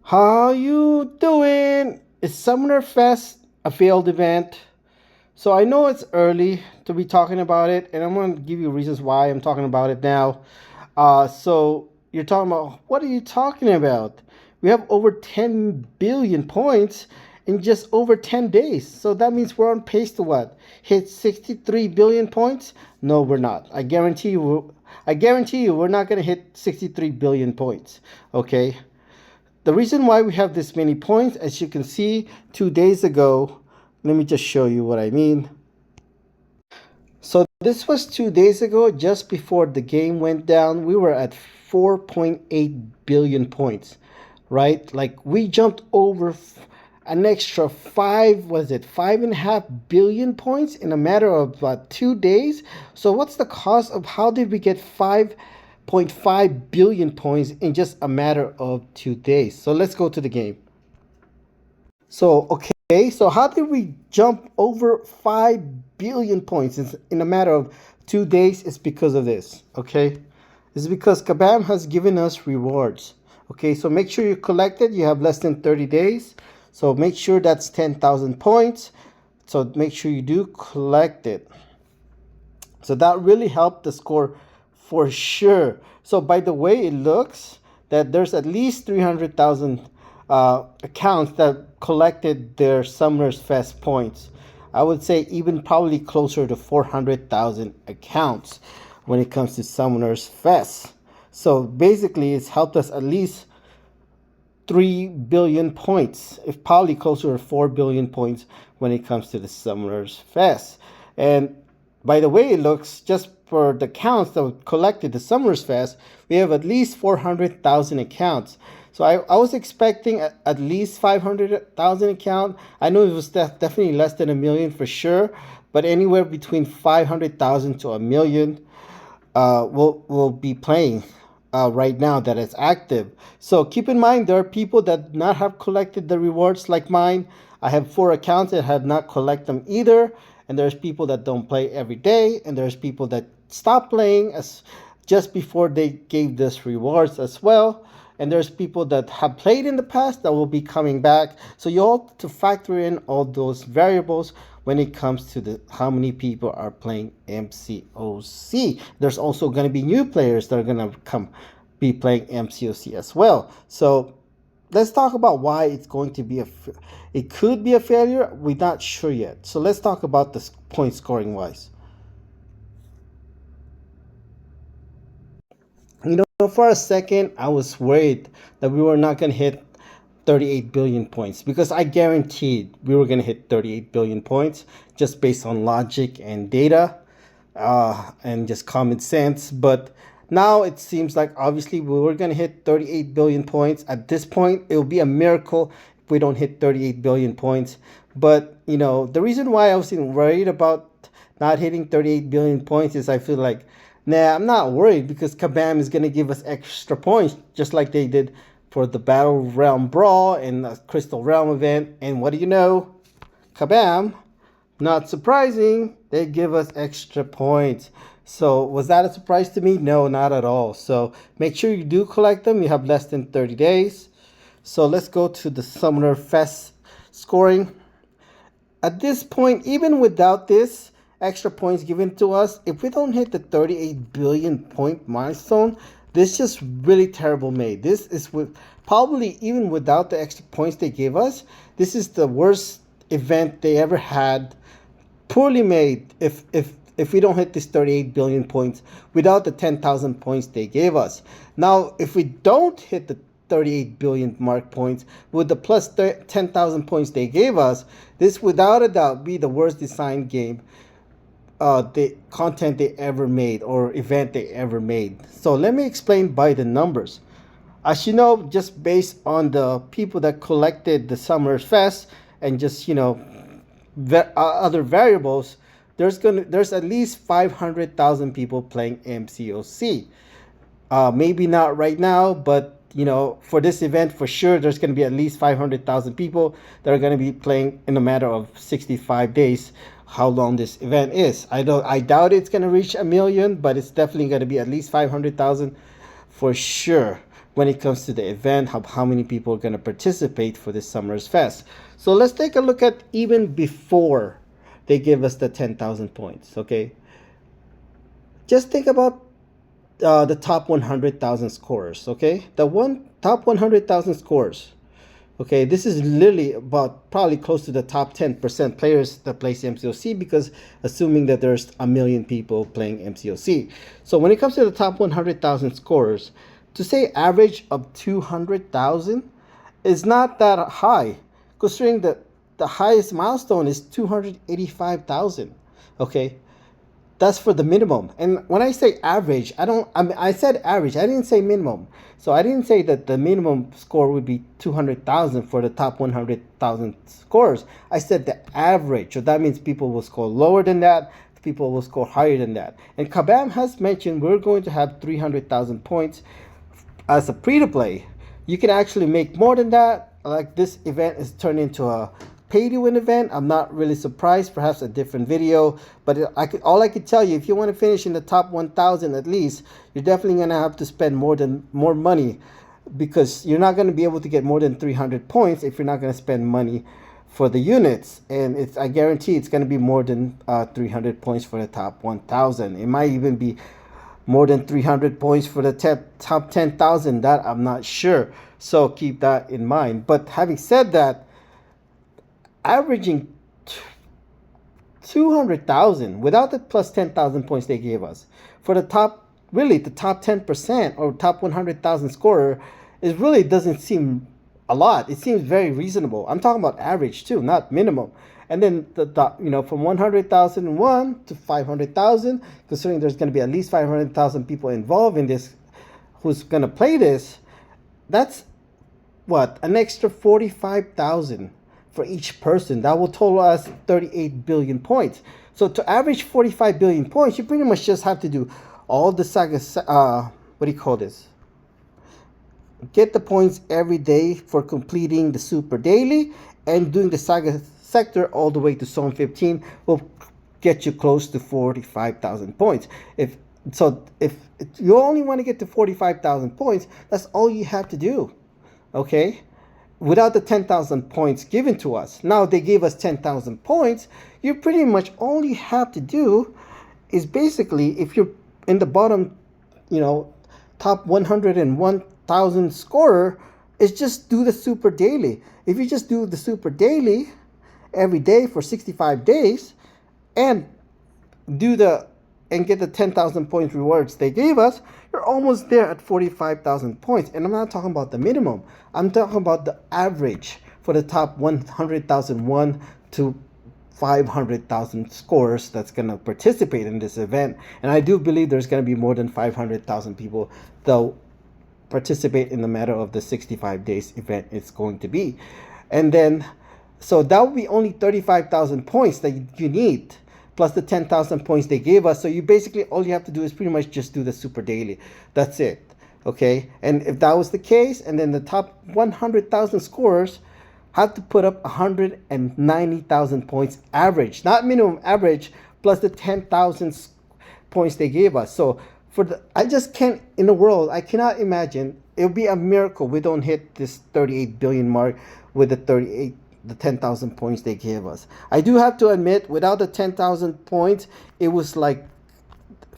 How you doing? Is Summoner Fest a failed event? So I know it's early to be talking about it, and I'm going to give you reasons why I'm talking about it now. So you're talking about, what are you talking about? We have over 10 billion points in just over 10 days. So that means we're on pace to what? Hit 63 billion points? No, we're not. I guarantee you we're not going to hit 63 billion points. Okay? The reason why we have this many points, as you can see 2 days ago, let me just show you what I mean. So this was 2 days ago, just before the game went down. We were at 4.8 billion points, right? Like we jumped over an extra was it 5.5 billion points in a matter of about 2 days? So what's the cost of how did we get 5.5 billion points in just a matter of 2 days? So let's go to the game. So, okay, so how did we jump over 5 billion points in a matter of 2 days? It's because of this, okay? It's because Kabam has given us rewards. Okay, so make sure you collect it. You have less than 30 days. So make sure that's 10,000 points. So make sure you do collect it. So that really helped the score for sure. So by the way it looks, that there's at least 300,000 accounts that collected their Summoners Fest points. I would say even probably closer to 400,000 accounts when it comes to Summoners Fest. So basically it's helped us at least 3 billion points, if probably closer to 4 billion points when it comes to the Summoners Fest. And by the way it looks, just for the counts that collected the Summoners Fest, we have at least 400,000 accounts. So I was expecting at least 500,000 account. I know it was definitely less than a million for sure, but anywhere between 500,000 to a million will be playing right now that it's active. So keep in mind there are people that not have collected the rewards like mine. I have 4 accounts that have not collected them either, and there's people that don't play every day, and there's people that stop playing as just before they gave this rewards as well. And there's people that have played in the past that will be coming back. So you all have to factor in all those variables when it comes to the how many people are playing MCOC. There's also going to be new players that are going to be playing MCOC as well. So let's talk about why it's going to be it could be a failure. We're not sure yet. So let's talk about the point scoring wise. For a second, I was worried that we were not going to hit 38 billion points, because I guaranteed we were going to hit 38 billion points just based on logic and data and just common sense. But now it seems like obviously we were going to hit 38 billion points. At this point, it will be a miracle if we don't hit 38 billion points. But, the reason why I was worried about not hitting 38 billion points is I feel like, nah, I'm not worried because Kabam is going to give us extra points just like they did for the Battle Realm Brawl and the Crystal Realm event. And what do you know? Kabam, not surprising, they give us extra points. So was that a surprise to me? No, not at all. So make sure you do collect them. You have less than 30 days. So let's go to the Summoner Fest scoring. At this point, even without this extra points given to us, if we don't hit the 38 billion point milestone, this is just really terrible made. This is with probably even without the extra points they gave us, this is the worst event they ever had. Poorly made if we don't hit this 38 billion points without the 10,000 points they gave us. Now, if we don't hit the 38 billion mark points with the plus 10,000 points they gave us, this without a doubt be the worst designed game, the content they ever made or event they ever made. So let me explain by the numbers. As you know, just based on the people that collected the Summer Fest and just other variables, there's at least 500,000 people playing MCOC. Maybe not right now, but for this event, for sure, there's going to be at least 500,000 people that are going to be playing in a matter of 65 days. How long this event is, I doubt it's going to reach a million, but it's definitely going to be at least 500,000 for sure. when it comes to the event, how many people are going to participate for this Summer's Fest. So let's take a look at even before they give us the 10,000 points, okay? Just think about the top 100,000 scorers, okay? Top 100,000 scorers. Okay, this is literally about probably close to the top 10% players that plays MCOC, because assuming that there's a million people playing MCOC. So when it comes to the top 100,000 scorers, to say average of 200,000 is not that high, considering that the highest milestone is 285,000. Okay, that's for the minimum. And when I say average, I said average, I didn't say minimum. So I didn't say that the minimum score would be 200,000 for the top 100,000 scores. I said the average. So that means people will score lower than that, people will score higher than that. And Kabam has mentioned we're going to have 300,000 points as a free-to-play. You can actually make more than that. Like, this event is turned into a pay-to-win event. I'm not really surprised. Perhaps a different video, but all I could tell you, if you want to finish in the top 1,000 at least, you're definitely going to have to spend more money, because you're not going to be able to get more than 300 points if you're not going to spend money for the units. And I guarantee it's going to be more than 300 points for the top 1,000. It might even be more than 300 points for the top 10,000. That I'm not sure. So keep that in mind. But having said that, averaging 200,000 without the plus 10,000 points they gave us for the top 10% or top 100,000 scorer, it really doesn't seem a lot. It seems very reasonable. I'm talking about average too, not minimum. And then from 100,001 to 500,000, considering there's going to be at least 500,000 people involved in this who's going to play this, that's what, an extra 45,000 for each person. That will total us 38 billion points. So to average 45 billion points, you pretty much just have to do all the what do you call this? Get the points every day for completing the Super Daily, and doing the Saga Sector all the way to Zone 15 will get you close to 45,000 points. If you only want to get to 45,000 points, that's all you have to do. Okay? Without the 10,000 points given to us. Now they gave us 10,000 points. You pretty much all you have to do is basically, if you're in the bottom, top 101,000 scorer, is just do the Super Daily. If you just do the Super Daily every day for 65 days and get the 10,000 points rewards they gave us, you're almost there at 45,000 points. And I'm not talking about the minimum. I'm talking about the average for the top 100,001 to 500,000 scorers that's going to participate in this event. And I do believe there's going to be more than 500,000 people that participate in the matter of the 65 days event it's going to be. And then, so that would be only 35,000 points that you need, plus the 10,000 points they gave us. So you basically, all you have to do is pretty much just do the Super Daily. That's it. Okay? And if that was the case, and then the top 100,000 scorers have to put up 190,000 points average, not minimum, average, plus the 10,000 points they gave us. So I just can't, in the world, I cannot imagine, it would be a miracle we don't hit this 38 billion mark with the 10,000 points they gave us. I do have to admit, without the 10,000 points, it was like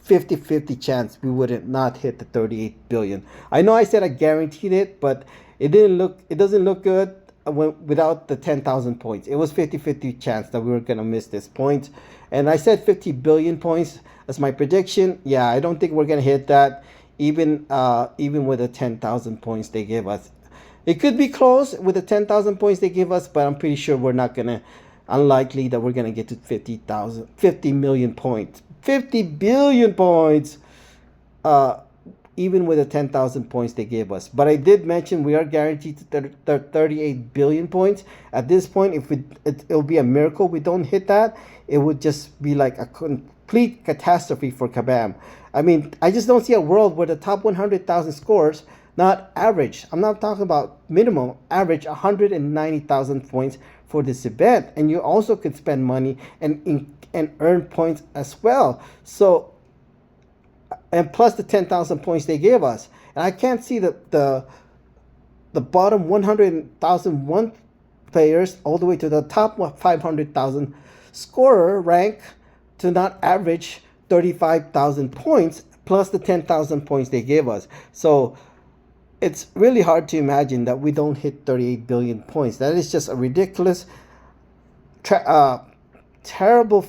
50-50 chance we would not hit the 38 billion. I know I said I guaranteed it, but it doesn't look good without the 10,000 points. It was 50-50 chance that we were going to miss this point. And I said 50 billion points as my prediction. Yeah, I don't think we're going to hit that, even with the 10,000 points they gave us. It could be close with the 10,000 points they give us, but I'm pretty sure we're not going to, unlikely that we're going to get to 50 million points. 50 billion points, even with the 10,000 points they gave us. But I did mention we are guaranteed 38 billion points. At this point, if it'll be a miracle we don't hit that, it would just be like a complete catastrophe for Kabam. I mean, I just don't see a world where the top 100,000 scores, not average, I'm not talking about minimum, average 190,000 points for this event. And you also could spend money and earn points as well. So, and plus the 10,000 points they gave us. and I can't see the bottom 100,001 players all the way to the top 500,000 scorer rank to not average 35,000 points plus the 10,000 points they gave us. So it's really hard to imagine that we don't hit 38 billion points. That is just a ridiculous, terrible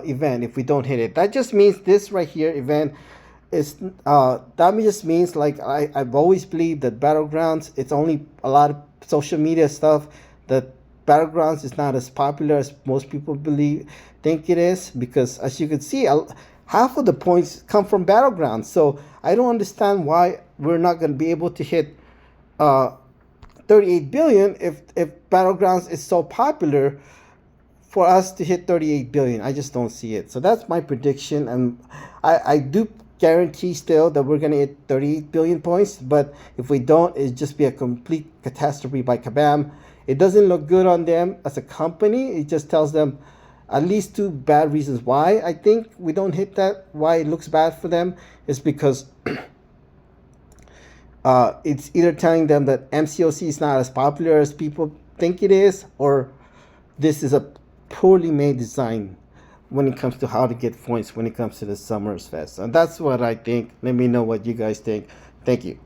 event if we don't hit it. That just means this right here event is that just means, like I've always believed that Battlegrounds, it's only a lot of social media stuff, that Battlegrounds is not as popular as most people think it is, because as you can see, half of the points come from Battlegrounds. So I don't understand why we're not going to be able to hit 38 billion if Battlegrounds is so popular for us to hit 38 billion. I just don't see it. So that's my prediction, and I do guarantee still that we're going to hit 38 billion points, but if we don't, it'd just be a complete catastrophe by Kabam. It doesn't look good on them as a company. It just tells them at least two bad reasons why I think we don't hit that, why it looks bad for them, is because it's either telling them that MCOC is not as popular as people think it is, or this is a poorly made design when it comes to how to get points when it comes to the Summers Fest. And that's what I think. Let me know what you guys think. Thank you.